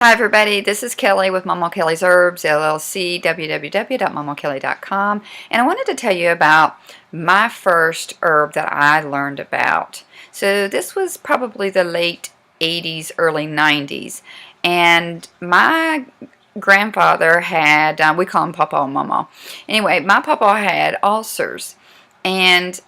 Hi everybody, this is Kelly with Mama Kelly's Herbs, LLC, www.mamakelly.com, and I wanted to tell you about my first herb that I learned about. So this was probably the late 80s, early 90s, and my grandfather had, we call him Papa and Mama. Anyway, my Papa had ulcers, and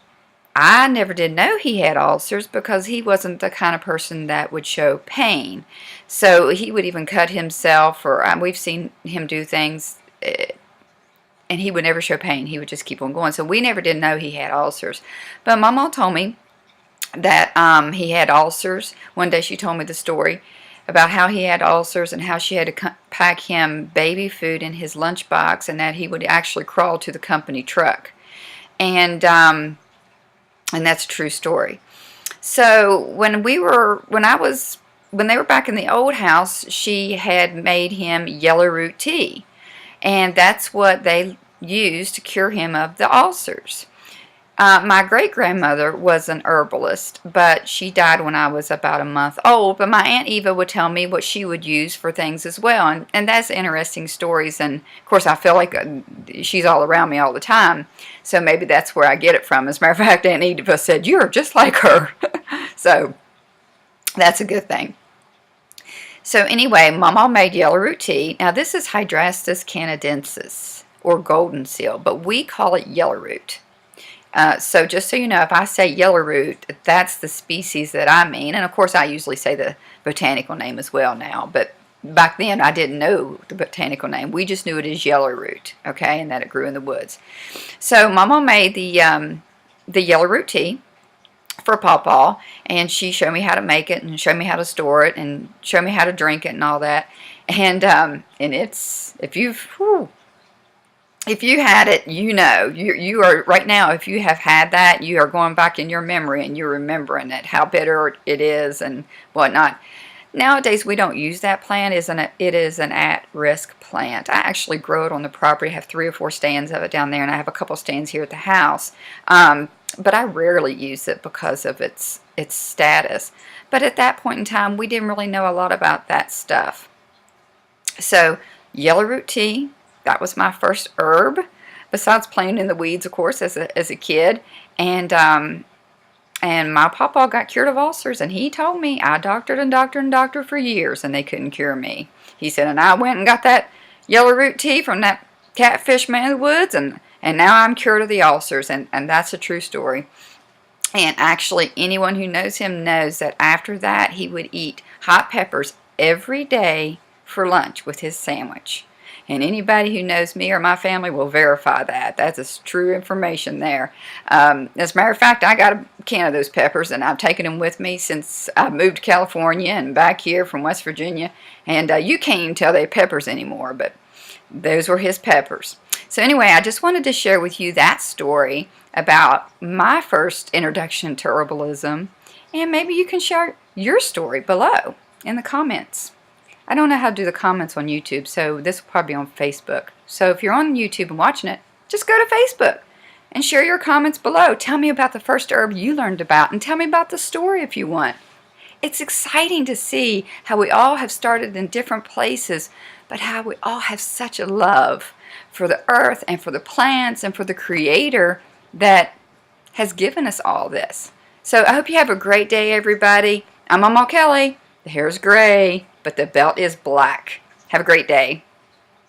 I never did know he had ulcers because he wasn't the kind of person that would show pain. So he would even cut himself, or we've seen him do things, and he would never show pain. He would just keep on going. So we never did know he had ulcers. But Mama told me that he had ulcers. One day she told me the story about how he had ulcers and how she had to pack him baby food in his lunchbox, and that he would actually crawl to the company truck. And that's a true story. So when they were back in the old house, she had made him yellow root tea, and that's what they used to cure him of the ulcers. My great-grandmother was an herbalist, but she died when I was about a month old. But my Aunt Eva would tell me what she would use for things as well, and that's interesting stories. And of course, I feel like she's all around me all the time, so maybe that's where I get it from. As a matter of fact, Aunt Eva said, "You're just like her," so that's a good thing. So anyway, Mama made yellow root tea. Now this is Hydrastis canadensis, or golden seal, but we call it yellow root. So just so you know, if I say yellow root, that's the species that I mean. And of course, I usually say the botanical name as well now. But back then, I didn't know the botanical name. We just knew it as yellow root, okay, and that it grew in the woods. So Mama made the yellow root tea for Pawpaw, and she showed me how to make it, and showed me how to store it, and showed me how to drink it, and all that. And it's, if you had it, you know, you are right now, if you have had that, you are going back in your memory and you're remembering it, how bitter it is and whatnot. Nowadays, we don't use that plant. It is an at-risk plant. I actually grow it on the property. I have 3 or 4 stands of it down there, and I have a couple stands here at the house. But I rarely use it because of its status. But at that point in time, we didn't really know a lot about that stuff. So, yellow root tea. That was my first herb, besides playing in the weeds, of course, as a kid. And my papa got cured of ulcers, and he told me, I doctored and doctored and doctored for years, and they couldn't cure me. He said, and I went and got that yellow root tea from that catfish man in the woods, and now I'm cured of the ulcers, and that's a true story. And actually, anyone who knows him knows that after that, he would eat hot peppers every day for lunch with his sandwich. And anybody who knows me or my family will verify that. That's true information there. As a matter of fact, I got a can of those peppers, and I've taken them with me since I moved to California and back here from West Virginia. And you can't even tell they're peppers anymore, but those were his peppers. So anyway, I just wanted to share with you that story about my first introduction to herbalism. And maybe you can share your story below in the comments. I don't know how to do the comments on YouTube, so this will probably be on Facebook. So if you're on YouTube and watching it, just go to Facebook and share your comments below. Tell me about the first herb you learned about, and tell me about the story if you want. It's exciting to see how we all have started in different places, but how we all have such a love for the earth and for the plants and for the Creator that has given us all this. So I hope you have a great day, everybody. I'm Mama Kelly. The hair is gray, but the belt is black. Have a great day.